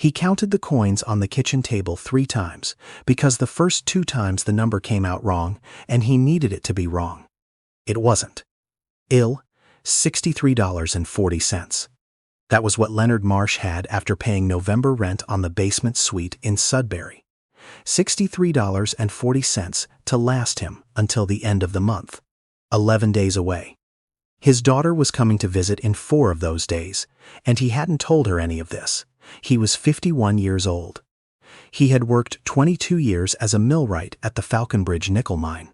He counted the coins on the kitchen table 3 times, because the first 2 times the number came out wrong, and he needed it to be wrong. It wasn't. $63.40. That was what Leonard Marsh had after paying November rent on the basement suite in Sudbury. $63.40 to last him until the end of the month. 11 days away. His daughter was coming to visit in 4 of those days, and he hadn't told her any of this. He was 51 years old. He had worked 22 years as a millwright at the Falconbridge nickel mine.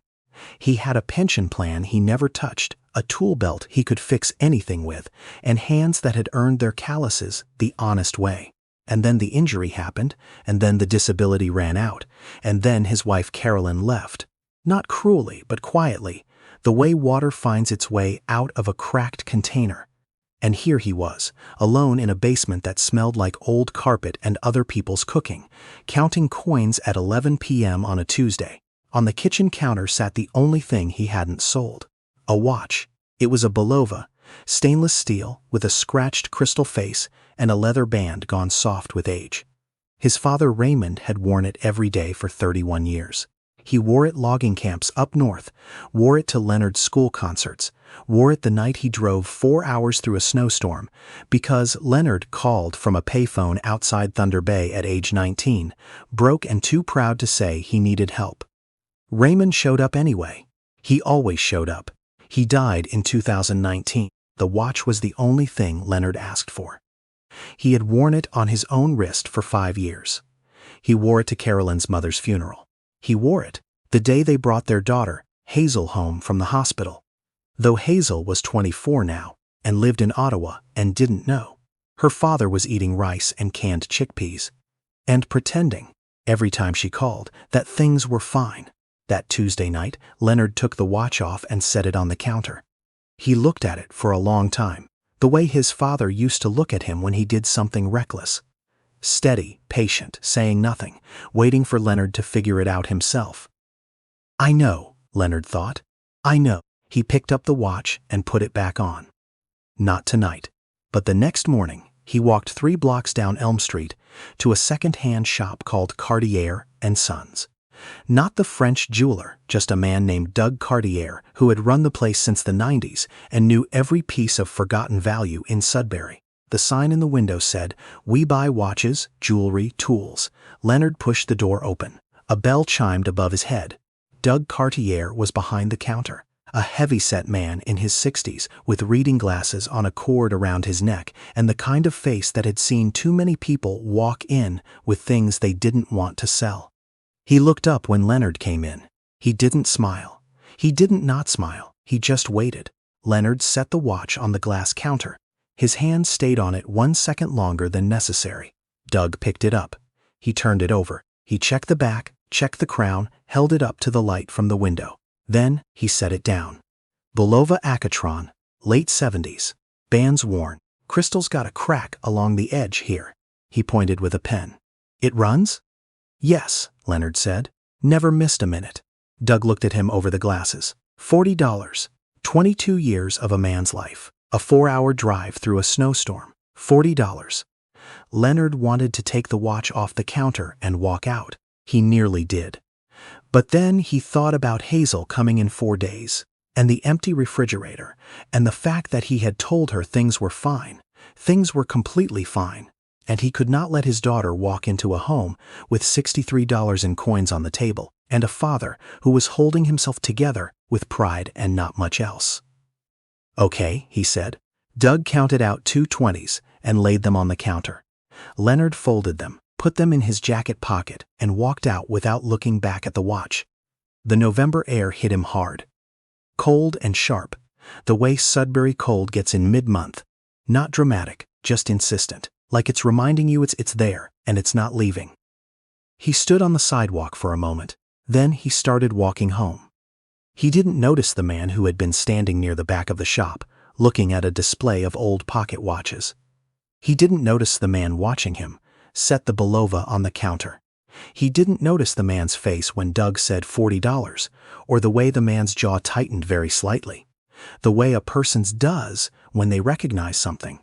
He had a pension plan he never touched, a tool belt he could fix anything with, and hands that had earned their calluses the honest way. And then the injury happened, and then the disability ran out, and then his wife Carolyn left. Not cruelly, but quietly, the way water finds its way out of a cracked container. And here he was, alone in a basement that smelled like old carpet and other people's cooking, counting coins at 11 p.m. on a Tuesday. On the kitchen counter sat the only thing he hadn't sold. A watch. It was a Bulova, stainless steel, with a scratched crystal face and a leather band gone soft with age. His father Raymond had worn it every day for 31 years. He wore it logging camps up north, wore it to Leonard's school concerts, wore it the night he drove 4 hours through a snowstorm, because Leonard called from a payphone outside Thunder Bay at age 19, broke and too proud to say he needed help. Raymond showed up anyway. He always showed up. He died in 2019. The watch was the only thing Leonard asked for. He had worn it on his own wrist for 5 years. He wore it to Carolyn's mother's funeral. He wore it the day they brought their daughter, Hazel, home from the hospital. Though Hazel was 24 now and lived in Ottawa and didn't know. Her father was eating rice and canned chickpeas and pretending, every time she called, that things were fine. That Tuesday night, Leonard took the watch off and set it on the counter. He looked at it for a long time, the way his father used to look at him when he did something reckless. Steady, patient, saying nothing, waiting for Leonard to figure it out himself. I know, Leonard thought. I know. He picked up the watch and put it back on. Not tonight. But the next morning, he walked 3 blocks down Elm Street to a second-hand shop called Cartier & Sons. Not the French jeweler, just a man named Doug Cartier who had run the place since the 90s and knew every piece of forgotten value in Sudbury. The sign in the window said, "We buy watches, jewelry, tools." Leonard pushed the door open. A bell chimed above his head. Doug Cartier was behind the counter, a heavy-set man in his 60s with reading glasses on a cord around his neck and the kind of face that had seen too many people walk in with things they didn't want to sell. He looked up when Leonard came in. He didn't smile. He didn't not smile. He just waited. Leonard set the watch on the glass counter. His hand stayed on it 1 second longer than necessary. Doug picked it up. He turned it over. He checked the back, checked the crown, held it up to the light from the window. Then he set it down. Bulova Acatron, late 70s. Bands worn. Crystal's got a crack along the edge here. He pointed with a pen. It runs? Yes, Leonard said. Never missed a minute. Doug looked at him over the glasses. $40. 22 years of a man's life. A 4-hour drive through a snowstorm. $40. Leonard wanted to take the watch off the counter and walk out. He nearly did. But then he thought about Hazel coming in 4 days, and the empty refrigerator, and the fact that he had told her things were fine. Things were completely fine, and he could not let his daughter walk into a home with $63 in coins on the table, and a father who was holding himself together with pride and not much else. Okay, he said. Doug counted out 2 20s and laid them on the counter. Leonard folded them, put them in his jacket pocket, and walked out without looking back at the watch. The November air hit him hard. Cold and sharp, the way Sudbury cold gets in mid-month. Not dramatic, just insistent, like it's reminding you it's there and it's not leaving. He stood on the sidewalk for a moment. Then he started walking home. He didn't notice the man who had been standing near the back of the shop, looking at a display of old pocket watches. He didn't notice the man watching him, set the Bulova on the counter. He didn't notice the man's face when Doug said $40, or the way the man's jaw tightened very slightly. The way a person's does when they recognize something.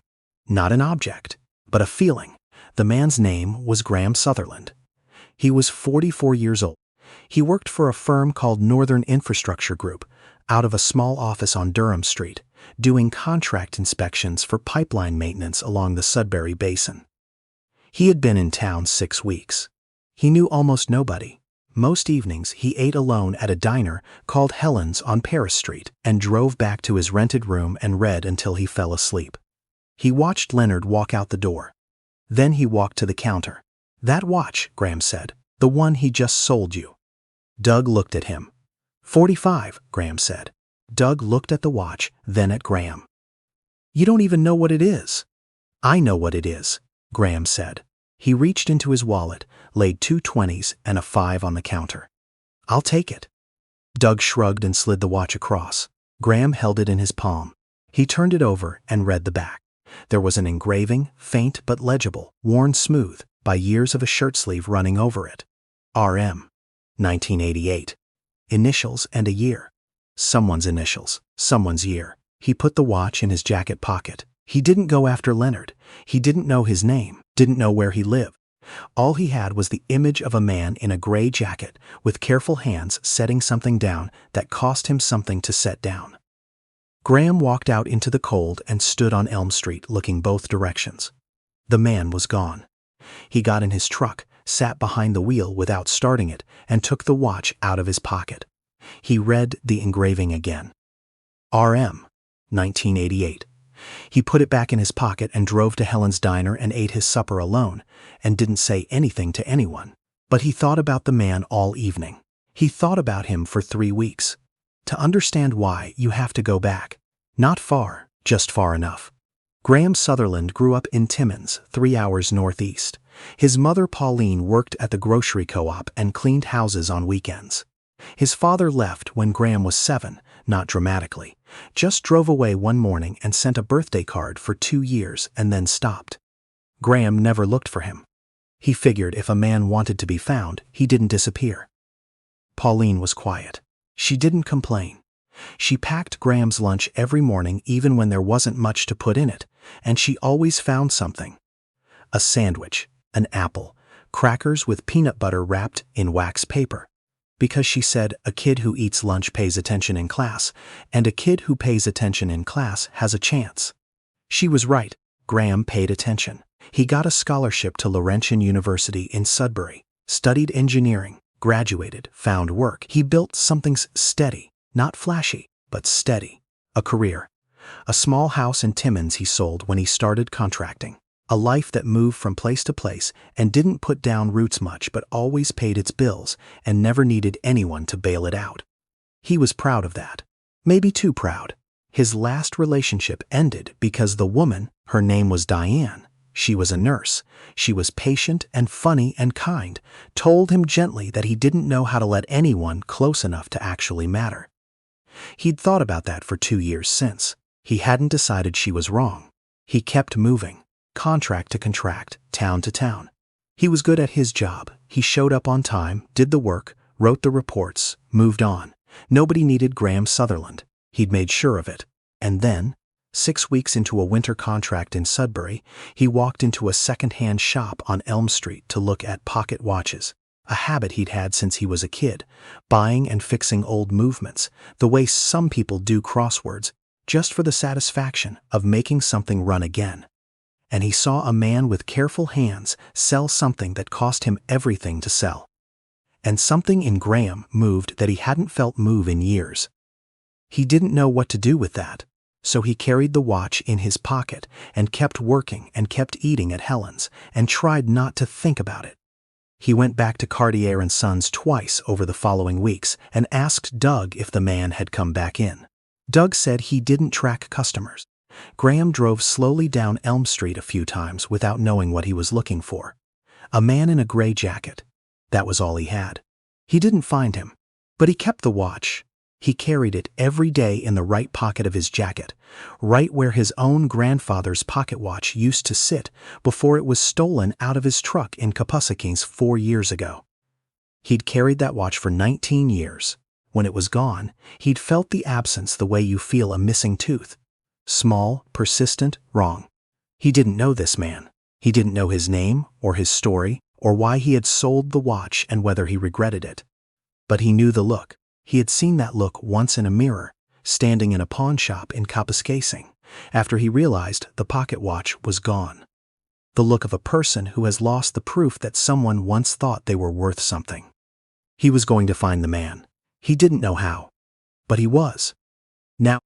Not an object, but a feeling. The man's name was Graham Sutherland. He was 44 years old. He worked for a firm called Northern Infrastructure Group, out of a small office on Durham Street, doing contract inspections for pipeline maintenance along the Sudbury Basin. He had been in town 6 weeks. He knew almost nobody. Most evenings he ate alone at a diner called Helen's on Paris Street and drove back to his rented room and read until he fell asleep. He watched Leonard walk out the door. Then he walked to the counter. "That watch," Graham said, "the one he just sold you." Doug looked at him. 45, Graham said. Doug looked at the watch, then at Graham. "You don't even know what it is." "I know what it is," Graham said. He reached into his wallet, laid 2 20s and a 5 on the counter. "I'll take it." Doug shrugged and slid the watch across. Graham held it in his palm. He turned it over and read the back. There was an engraving, faint but legible, worn smooth by years of a shirt sleeve running over it. RM. 1988. Initials and a year. Someone's initials, someone's year. He put the watch in his jacket pocket. He didn't go after Leonard. He didn't know his name, didn't know where he lived. All he had was the image of a man in a gray jacket with careful hands setting something down that cost him something to set down. Graham walked out into the cold and stood on Elm Street looking both directions. The man was gone. He got in his truck, sat behind the wheel without starting it, and took the watch out of his pocket. He read the engraving again. RM. 1988. He put it back in his pocket and drove to Helen's diner and ate his supper alone, and didn't say anything to anyone. But he thought about the man all evening. He thought about him for 3 weeks. To understand why, you have to go back. Not far, just far enough. Graham Sutherland grew up in Timmins, 3 hours northeast. His mother Pauline worked at the grocery co-op and cleaned houses on weekends. His father left when Graham was 7, not dramatically, just drove away one morning and sent a birthday card for 2 years and then stopped. Graham never looked for him. He figured if a man wanted to be found, he didn't disappear. Pauline was quiet. She didn't complain. She packed Graham's lunch every morning even when there wasn't much to put in it, and she always found something. A sandwich, an apple, crackers with peanut butter wrapped in wax paper. Because she said a kid who eats lunch pays attention in class, and a kid who pays attention in class has a chance. She was right. Graham paid attention. He got a scholarship to Laurentian University in Sudbury, studied engineering, graduated, found work. He built something steady, not flashy, but steady. A career. A small house in Timmins he sold when he started contracting. A life that moved from place to place and didn't put down roots much but always paid its bills and never needed anyone to bail it out. He was proud of that. Maybe too proud. His last relationship ended because the woman, her name was Diane, she was a nurse, she was patient and funny and kind, told him gently that he didn't know how to let anyone close enough to actually matter. He'd thought about that for 2 years since. He hadn't decided she was wrong. He kept moving. Contract to contract, town to town. He was good at his job. He showed up on time, did the work, wrote the reports, moved on. Nobody needed Graham Sutherland. He'd made sure of it. And then, 6 weeks into a winter contract in Sudbury, he walked into a second-hand shop on Elm Street to look at pocket watches, a habit he'd had since he was a kid, buying and fixing old movements, the way some people do crosswords, just for the satisfaction of making something run again. And he saw a man with careful hands sell something that cost him everything to sell. And something in Graham moved that he hadn't felt move in years. He didn't know what to do with that, so he carried the watch in his pocket and kept working and kept eating at Helen's and tried not to think about it. He went back to Cartier & Sons twice over the following weeks and asked Doug if the man had come back in. Doug said he didn't track customers. Graham drove slowly down Elm Street a few times without knowing what he was looking for. A man in a gray jacket. That was all he had. He didn't find him, but he kept the watch. He carried it every day in the right pocket of his jacket, right where his own grandfather's pocket watch used to sit before it was stolen out of his truck in Kapusakings 4 years ago. He'd carried that watch for 19 years. When it was gone, he'd felt the absence the way you feel a missing tooth. Small, persistent, wrong. He didn't know this man. He didn't know his name or his story or why he had sold the watch and whether he regretted it. But he knew the look. He had seen that look once in a mirror, standing in a pawn shop in Kapuskasing, after he realized the pocket watch was gone. The look of a person who has lost the proof that someone once thought they were worth something. He was going to find the man. He didn't know how, but he was. Now,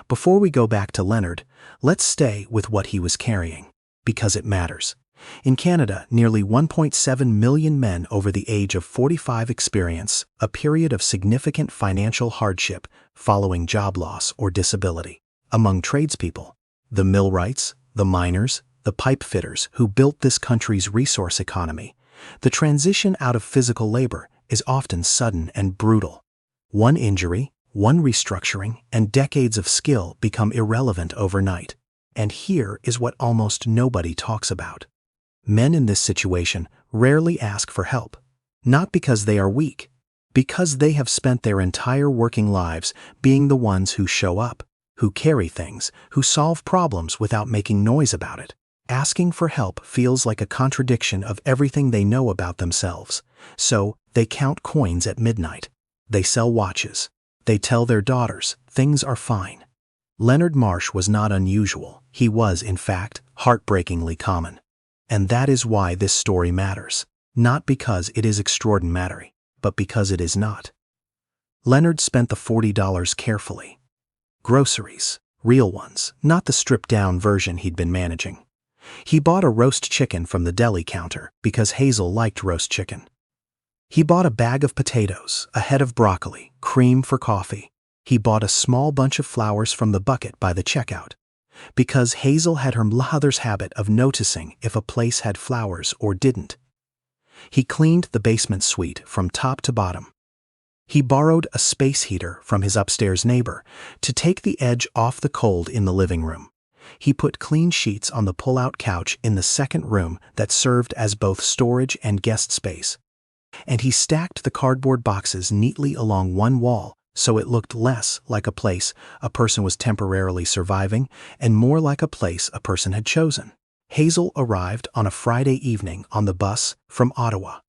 before we go back to Leonard, let's stay with what he was carrying, because it matters. In Canada, nearly 1.7 million men over the age of 45 experience a period of significant financial hardship following job loss or disability. Among tradespeople, the millwrights, the miners, the pipe fitters who built this country's resource economy, the transition out of physical labor is often sudden and brutal. One injury, one restructuring, and decades of skill become irrelevant overnight. And here is what almost nobody talks about. Men in this situation rarely ask for help, not because they are weak, because they have spent their entire working lives being the ones who show up, who carry things, who solve problems without making noise about it. Asking for help feels like a contradiction of everything they know about themselves, so they count coins at midnight. They sell watches. They tell their daughters things are fine. Leonard Marsh was not unusual. He was, in fact, heartbreakingly common. And that is why this story matters, not because it is extraordinary, but because it is not. Leonard spent the $40 carefully. Groceries, real ones, not the stripped-down version he'd been managing. He bought a roast chicken from the deli counter because Hazel liked roast chicken. He bought a bag of potatoes, a head of broccoli, cream for coffee. He bought a small bunch of flowers from the bucket by the checkout, because Hazel had her mother's habit of noticing if a place had flowers or didn't. He cleaned the basement suite from top to bottom. He borrowed a space heater from his upstairs neighbor to take the edge off the cold in the living room. He put clean sheets on the pull-out couch in the second room that served as both storage and guest space. And he stacked the cardboard boxes neatly along one wall so it looked less like a place a person was temporarily surviving and more like a place a person had chosen. Hazel arrived on a Friday evening on the bus from Ottawa.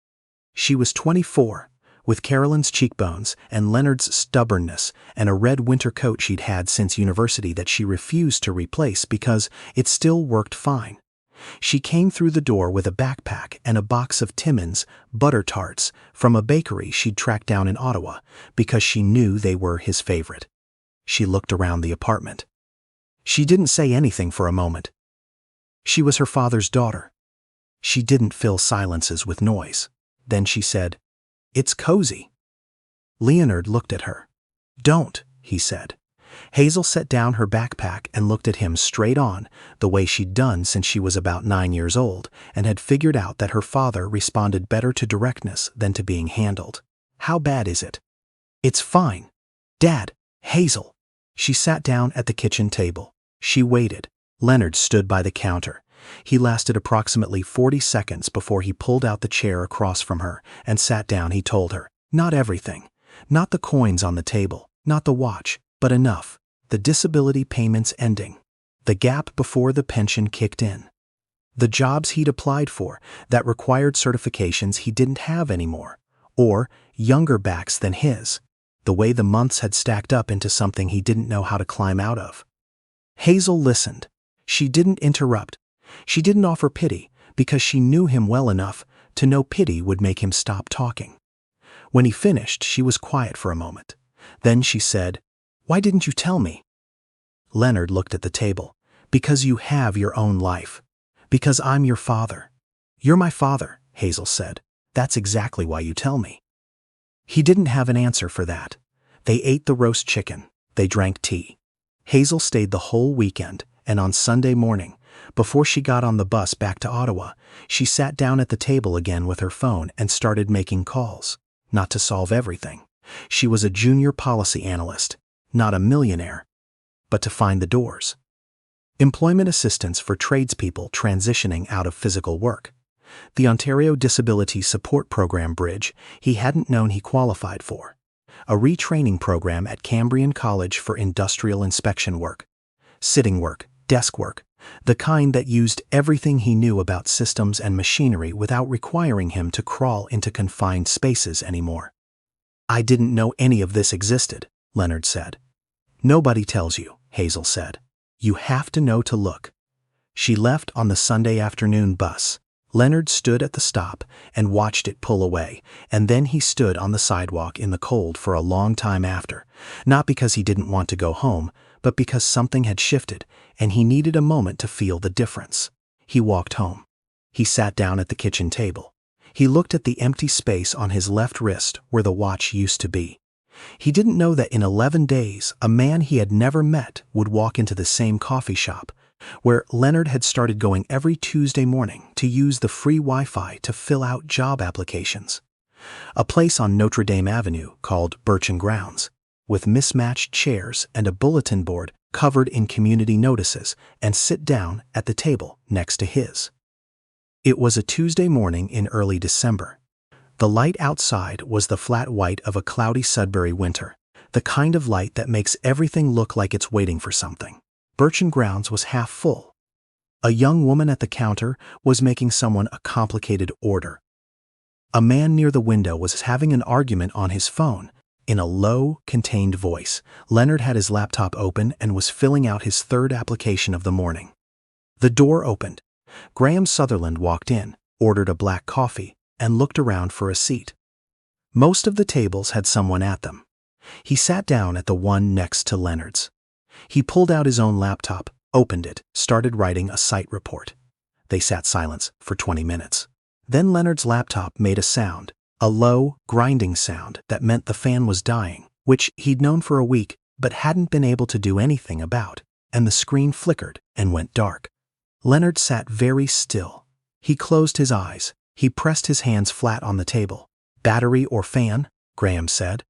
She was 24, with Carolyn's cheekbones and Leonard's stubbornness and a red winter coat she'd had since university that she refused to replace because it still worked fine. She came through the door with a backpack and a box of Timmins butter tarts from a bakery she'd tracked down in Ottawa because she knew they were his favorite. She looked around the apartment. She didn't say anything for a moment. She was her father's daughter. She didn't fill silences with noise. Then she said, "It's cozy." Leonard looked at her. "Don't," he said. Hazel set down her backpack and looked at him straight on, the way she'd done since she was about 9 years old, and had figured out that her father responded better to directness than to being handled. "How bad is it?" "It's fine. Dad, Hazel." She sat down at the kitchen table. She waited. Leonard stood by the counter. He lasted approximately 40 seconds before he pulled out the chair across from her and sat down. He told her, "Not everything. Not the coins on the table. Not the watch. But enough. The disability payments ending. The gap before the pension kicked in. The jobs he'd applied for that required certifications he didn't have anymore, or younger backs than his. The way the months had stacked up into something he didn't know how to climb out of." Hazel listened. She didn't interrupt. She didn't offer pity because she knew him well enough to know pity would make him stop talking. When he finished, she was quiet for a moment. Then she said, "Why didn't you tell me?" Leonard looked at the table. "Because you have your own life. Because I'm your father." "You're my father," Hazel said. "That's exactly why you tell me." He didn't have an answer for that. They ate the roast chicken. They drank tea. Hazel stayed the whole weekend, and on Sunday morning, before she got on the bus back to Ottawa, she sat down at the table again with her phone and started making calls. Not to solve everything. She was a junior policy analyst. Not a millionaire, but to find the doors. Employment assistance for tradespeople transitioning out of physical work. The Ontario Disability Support Program Bridge he hadn't known he qualified for. A retraining program at Cambrian College for industrial inspection work. Sitting work, desk work, The kind that used everything he knew about systems and machinery without requiring him to crawl into confined spaces anymore. "I didn't know any of this existed," Leonard said. "Nobody tells you," Hazel said. "You have to know to look." She left on the Sunday afternoon bus. Leonard stood at the stop and watched it pull away, and then he stood on the sidewalk in the cold for a long time after, not because he didn't want to go home, but because something had shifted, and he needed a moment to feel the difference. He walked home. He sat down at the kitchen table. He looked at the empty space on his left wrist where the watch used to be. He didn't know that in 11 days, a man he had never met would walk into the same coffee shop, where Leonard had started going every Tuesday morning to use the free Wi-Fi to fill out job applications. A place on Notre Dame Avenue called Birch and Grounds, with mismatched chairs and a bulletin board covered in community notices, and sit down at the table next to his. It was a Tuesday morning in early December. The light outside was the flat white of a cloudy Sudbury winter, the kind of light that makes everything look like it's waiting for something. Birch and Grounds was half full. A young woman at the counter was making someone a complicated order. A man near the window was having an argument on his phone. In a low, contained voice, Leonard had his laptop open and was filling out his third application of the morning. The door opened. Graham Sutherland walked in, ordered a black coffee, and looked around for a seat. Most of the tables had someone at them. He sat down at the one next to Leonard's. He pulled out his own laptop, opened it, started writing a site report. They sat silent for 20 minutes. Then Leonard's laptop made a sound, a low, grinding sound that meant the fan was dying, which he'd known for a week but hadn't been able to do anything about, and the screen flickered and went dark. Leonard sat very still. He closed his eyes. He pressed his hands flat on the table. "Battery or fan?" Graham said.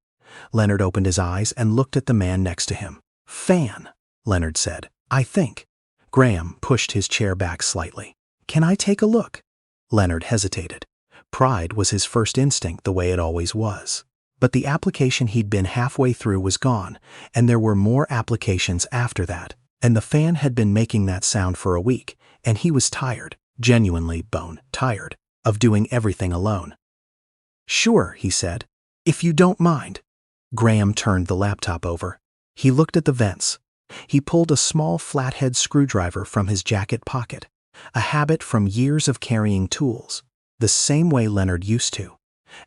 Leonard opened his eyes and looked at the man next to him. "Fan," Leonard said. "I think." Graham pushed his chair back slightly. "Can I take a look?" Leonard hesitated. Pride was his first instinct, the way it always was. But the application he'd been halfway through was gone, and there were more applications after that, and the fan had been making that sound for a week, and he was tired, genuinely bone-tired, of doing everything alone. "Sure," he said, "if you don't mind." Graham turned the laptop over. He looked at the vents. He pulled a small flathead screwdriver from his jacket pocket, a habit from years of carrying tools, the same way Leonard used to,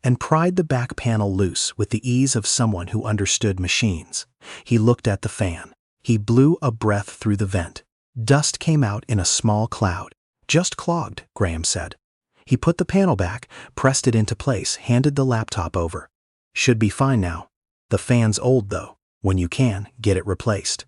and pried the back panel loose with the ease of someone who understood machines. He looked at the fan. He blew a breath through the vent. Dust came out in a small cloud. "Just clogged," Graham said. He put the panel back, pressed it into place, handed the laptop over. "Should be fine now. The fan's old, though. When you can, get it replaced."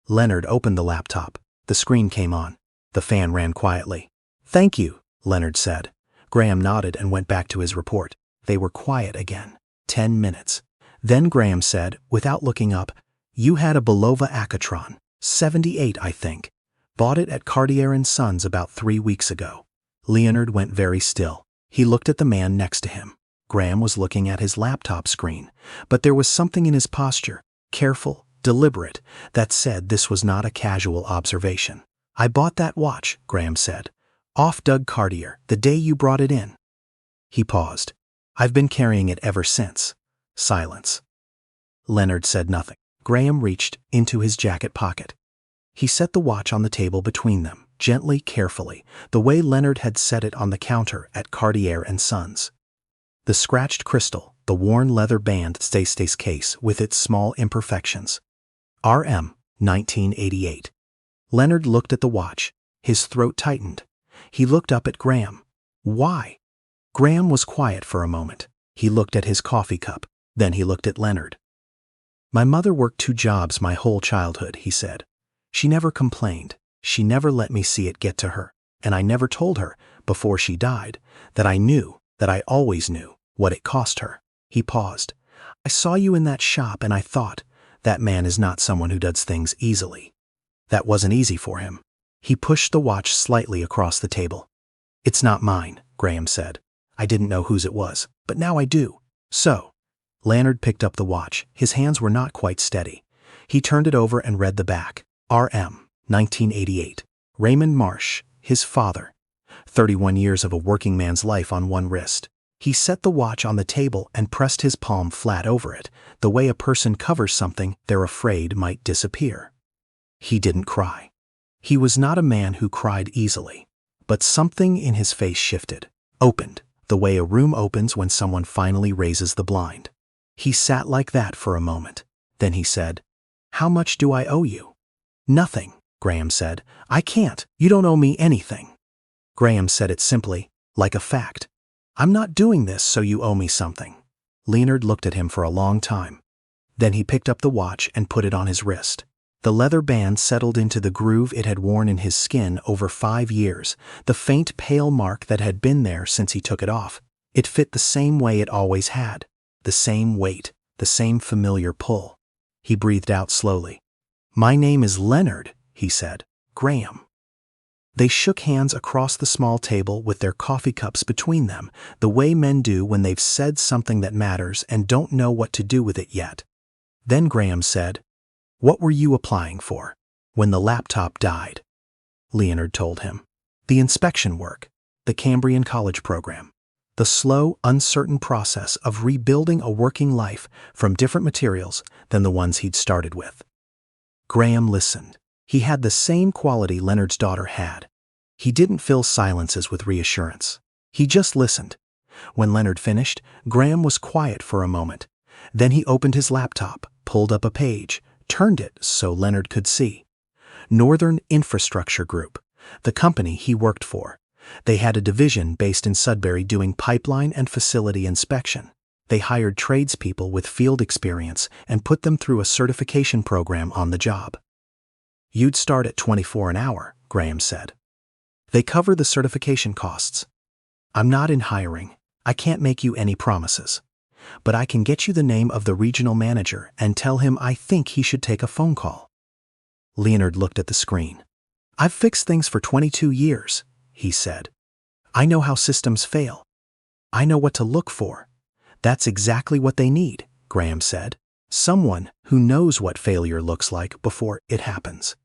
Leonard opened the laptop. The screen came on. The fan ran quietly. "Thank you," Leonard said. Graham nodded and went back to his report. They were quiet again. 10 minutes. Then Graham said, without looking up, "You had a Belova Acatron, 78, I think. Bought it at Cartier & Sons about 3 weeks ago." Leonard went very still. He looked at the man next to him. Graham was looking at his laptop screen, but there was something in his posture, careful, deliberate, that said this was not a casual observation. "I bought that watch," Graham said, "off Doug Cartier, the day you brought it in." He paused. "I've been carrying it ever since." Silence. Leonard said nothing. Graham reached into his jacket pocket. He set the watch on the table between them, gently, carefully, the way Leonard had set it on the counter at Cartier & Sons. The scratched crystal, the worn leather band stays case with its small imperfections. RM, 1988. Leonard looked at the watch. His throat tightened. He looked up at Graham. "Why?" Graham was quiet for a moment. He looked at his coffee cup. Then he looked at Leonard. "My mother worked 2 jobs my whole childhood," he said. "She never complained. She never let me see it get to her. And I never told her, before she died, that I always knew, what it cost her." He paused. "I saw you in that shop and I thought, that man is not someone who does things easily." That wasn't easy for him. He pushed the watch slightly across the table. "It's not mine," Graham said. "I didn't know whose it was, but now I do. So." Leonard picked up the watch. His hands were not quite steady. He turned it over and read the back. RM, 1988. Raymond Marsh, his father. 31 years of a working man's life on one wrist. He set the watch on the table and pressed his palm flat over it, the way a person covers something they're afraid might disappear. He didn't cry. He was not a man who cried easily. But something in his face shifted, opened, the way a room opens when someone finally raises the blind. He sat like that for a moment. Then he said, "How much do I owe you?" "Nothing," Graham said. "I can't. You don't owe me anything." Graham said it simply, like a fact. "I'm not doing this so you owe me something." Leonard looked at him for a long time. Then he picked up the watch and put it on his wrist. The leather band settled into the groove it had worn in his skin over 5 years, the faint pale mark that had been there since he took it off. It fit the same way it always had, the same weight, the same familiar pull. He breathed out slowly. "My name is Leonard," he said. "Graham." They shook hands across the small table with their coffee cups between them, the way men do when they've said something that matters and don't know what to do with it yet. Then Graham said, "What were you applying for when the laptop died?" Leonard told him. "The inspection work, the Cambrian college program, the slow, uncertain process of rebuilding a working life from different materials than the ones he'd started with." Graham listened. He had the same quality Leonard's daughter had. He didn't fill silences with reassurance. He just listened. When Leonard finished, Graham was quiet for a moment. Then he opened his laptop, pulled up a page, turned it so Leonard could see. Northern Infrastructure Group, the company he worked for. They had a division based in Sudbury doing pipeline and facility inspection. They hired tradespeople with field experience and put them through a certification program on the job. "You'd start at $24 an hour," Graham said. "They cover the certification costs. I'm not in hiring. I can't make you any promises. But I can get you the name of the regional manager and tell him I think he should take a phone call." Leonard looked at the screen. "I've fixed things for 22 years, he said. "I know how systems fail. I know what to look for." "That's exactly what they need," Graham said. "Someone who knows what failure looks like before it happens."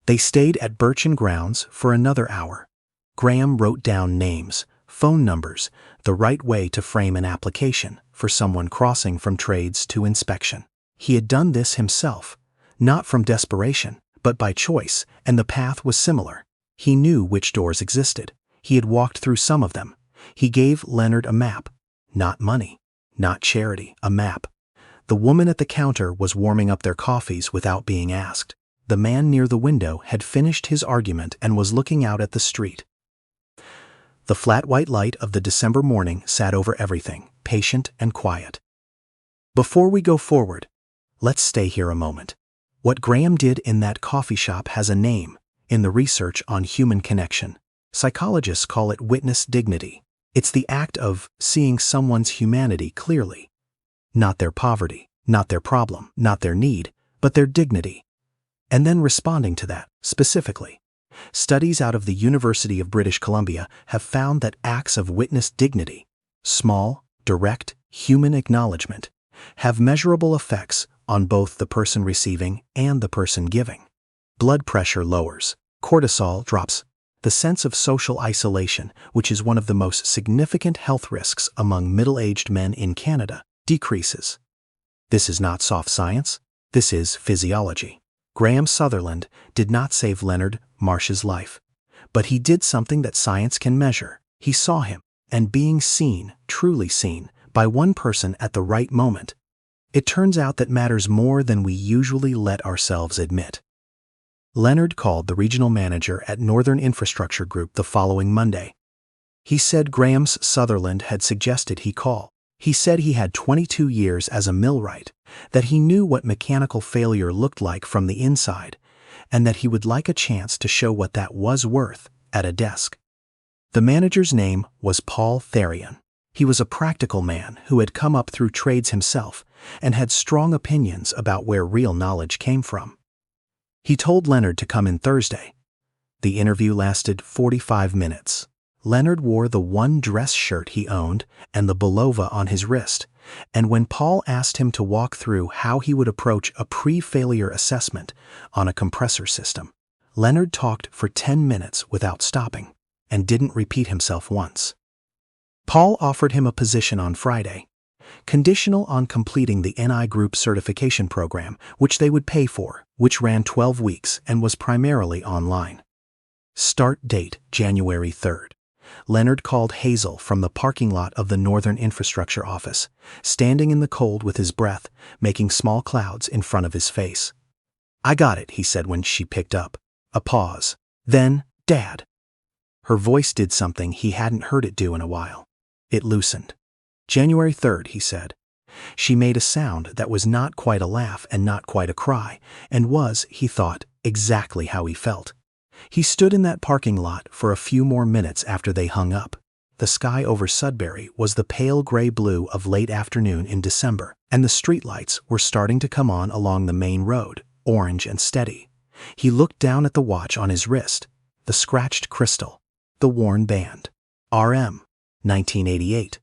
They stayed at Birch and Grounds for another hour. Graham wrote down names, phone numbers, the right way to frame an application for someone crossing from trades to inspection. He had done this himself, not from desperation, but by choice, and the path was similar. He knew which doors existed. He had walked through some of them. He gave Leonard a map. Not money, not charity, a map. The woman at the counter was warming up their coffees without being asked. The man near the window had finished his argument and was looking out at the street. The flat white light of the December morning sat over everything, patient and quiet. "Before we go forward, let's stay here a moment. What Graham did in that coffee shop has a name in the research on human connection. Psychologists call it witness dignity. It's the act of seeing someone's humanity clearly. Not their poverty, not their problem, not their need, but their dignity. And then responding to that, specifically. Studies out of the University of British Columbia have found that acts of witness dignity, small, direct, human acknowledgement, have measurable effects on both the person receiving and the person giving. Blood pressure lowers, cortisol drops. The sense of social isolation, which is one of the most significant health risks among middle-aged men in Canada, decreases. This is not soft science. This is physiology. Graham Sutherland did not save Leonard Marsh's life, but he did something that science can measure. He saw him, and being seen, truly seen, by one person at the right moment. It turns out that matters more than we usually let ourselves admit. Leonard called the regional manager at Northern Infrastructure Group the following Monday. He said Graham's Sutherland had suggested he call. He said he had 22 years as a millwright, that he knew what mechanical failure looked like from the inside, and that he would like a chance to show what that was worth at a desk. The manager's name was Paul Therion. He was a practical man who had come up through trades himself and had strong opinions about where real knowledge came from. He told Leonard to come in Thursday. The interview lasted 45 minutes. Leonard wore the one dress shirt he owned and the Bulova on his wrist, and when Paul asked him to walk through how he would approach a pre-failure assessment on a compressor system, Leonard talked for 10 minutes without stopping, and didn't repeat himself once. Paul offered him a position on Friday, conditional on completing the NI Group certification program, which they would pay for, which ran 12 weeks and was primarily online. Start date, January 3rd. Leonard called Hazel from the parking lot of the Northern Infrastructure office, standing in the cold with his breath, making small clouds in front of his face. "I got it," he said when she picked up. A pause. Then, "Dad." Her voice did something he hadn't heard it do in a while. It loosened. "January 3rd, he said. She made a sound that was not quite a laugh and not quite a cry, and was, he thought, exactly how he felt. He stood in that parking lot for a few more minutes after they hung up. The sky over Sudbury was the pale gray blue of late afternoon in December, and the streetlights were starting to come on along the main road, orange and steady. He looked down at the watch on his wrist, the scratched crystal, the worn band. RM, 1988.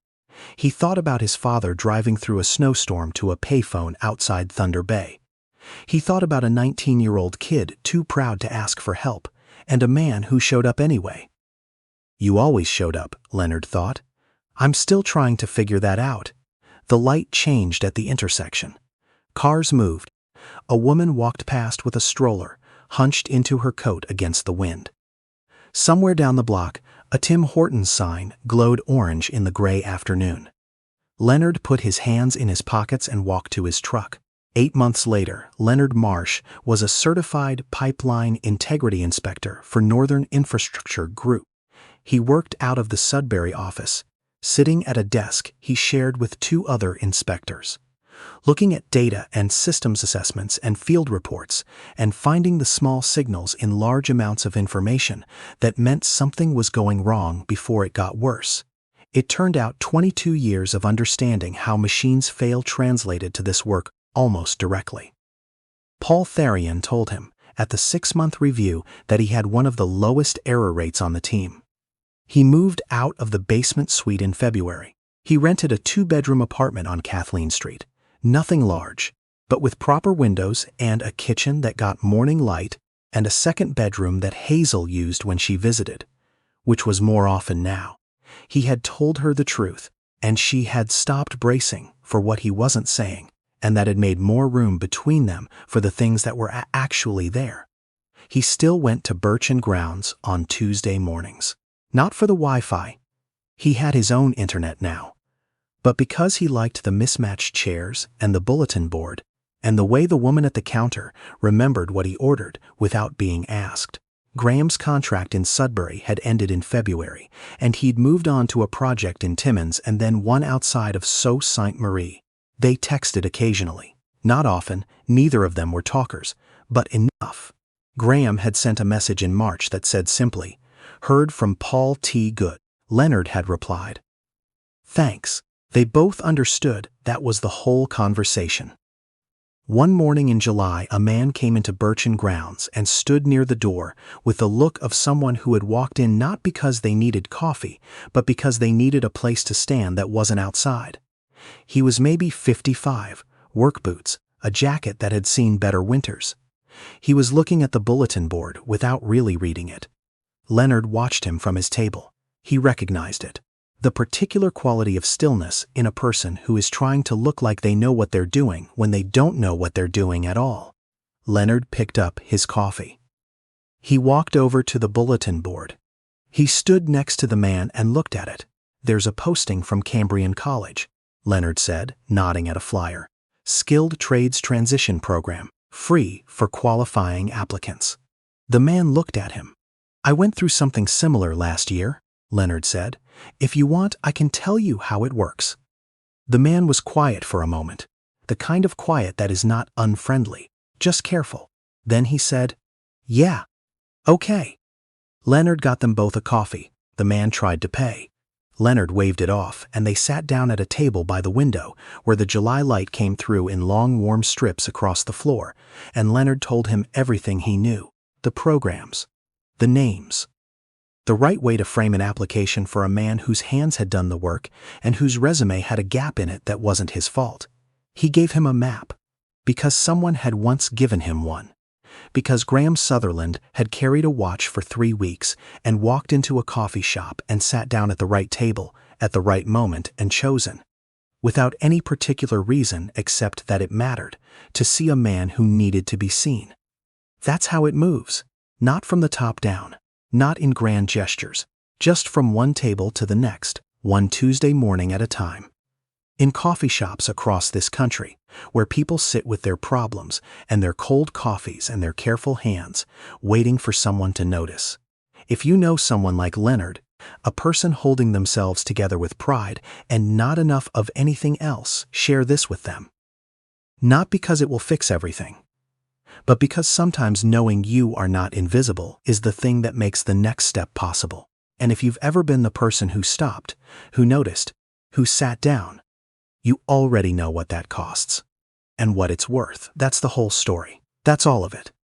He thought about his father driving through a snowstorm to a payphone outside Thunder Bay. He thought about a 19-year-old kid too proud to ask for help, and a man who showed up anyway. "You always showed up," Leonard thought. "I'm still trying to figure that out." The light changed at the intersection. Cars moved. A woman walked past with a stroller, hunched into her coat against the wind. Somewhere down the block, a Tim Hortons sign glowed orange in the gray afternoon. Leonard put his hands in his pockets and walked to his truck. 8 months later, Leonard Marsh was a certified pipeline integrity inspector for Northern Infrastructure Group. He worked out of the Sudbury office, sitting at a desk he shared with 2 other inspectors, looking at data and systems assessments and field reports, and finding the small signals in large amounts of information that meant something was going wrong before it got worse. It turned out 22 years of understanding how machines fail translated to this work almost directly. Paul Therian told him at the 6-month review that he had one of the lowest error rates on the team. He moved out of the basement suite in February. He rented a 2-bedroom apartment on Kathleen Street. Nothing large, but with proper windows and a kitchen that got morning light and a second bedroom that Hazel used when she visited, which was more often now. He had told her the truth, and she had stopped bracing for what he wasn't saying, and that had made more room between them for the things that were actually there. He still went to Birch and Grounds on Tuesday mornings. Not for the Wi-Fi. He had his own internet now. But because he liked the mismatched chairs and the bulletin board, and the way the woman at the counter remembered what he ordered without being asked. Graham's contract in Sudbury had ended in February, and he'd moved on to a project in Timmins and then one outside of Sault Ste. Marie. They texted occasionally. Not often, neither of them were talkers, but enough. Graham had sent a message in March that said simply, "Heard from Paul T. Good." Leonard had replied, "Thanks." They both understood that was the whole conversation. One morning in July, a man came into Birch and Grounds and stood near the door with the look of someone who had walked in not because they needed coffee, but because they needed a place to stand that wasn't outside. He was maybe 55, work boots, a jacket that had seen better winters. He was looking at the bulletin board without really reading it. Leonard watched him from his table. He recognized it. The particular quality of stillness in a person who is trying to look like they know what they're doing when they don't know what they're doing at all. Leonard picked up his coffee. He walked over to the bulletin board. He stood next to the man and looked at it. "There's a posting from Cambrian College," Leonard said, nodding at a flyer. "Skilled Trades Transition Program, free for qualifying applicants." The man looked at him. "I went through something similar last year," Leonard said. "If you want, I can tell you how it works." The man was quiet for a moment, the kind of quiet that is not unfriendly, just careful. Then he said, "Yeah, okay." Leonard got them both a coffee. The man tried to pay. Leonard waved it off, and they sat down at a table by the window where the July light came through in long warm strips across the floor, and Leonard told him everything he knew, the programs, the names. The right way to frame an application for a man whose hands had done the work and whose resume had a gap in it that wasn't his fault. He gave him a map, because someone had once given him one. because Graham Sutherland had carried a watch for 3 weeks and walked into a coffee shop and sat down at the right table, at the right moment and chosen, without any particular reason except that it mattered, to see a man who needed to be seen. That's how it moves, not from the top down, not in grand gestures, just from one table to the next, one Tuesday morning at a time. In coffee shops across this country, where people sit with their problems and their cold coffees and their careful hands, waiting for someone to notice. If you know someone like Leonard, a person holding themselves together with pride and not enough of anything else, share this with them. Not because it will fix everything, but because sometimes knowing you are not invisible is the thing that makes the next step possible. And if you've ever been the person who stopped, who noticed, who sat down, you already know what that costs and what it's worth. That's the whole story. That's all of it.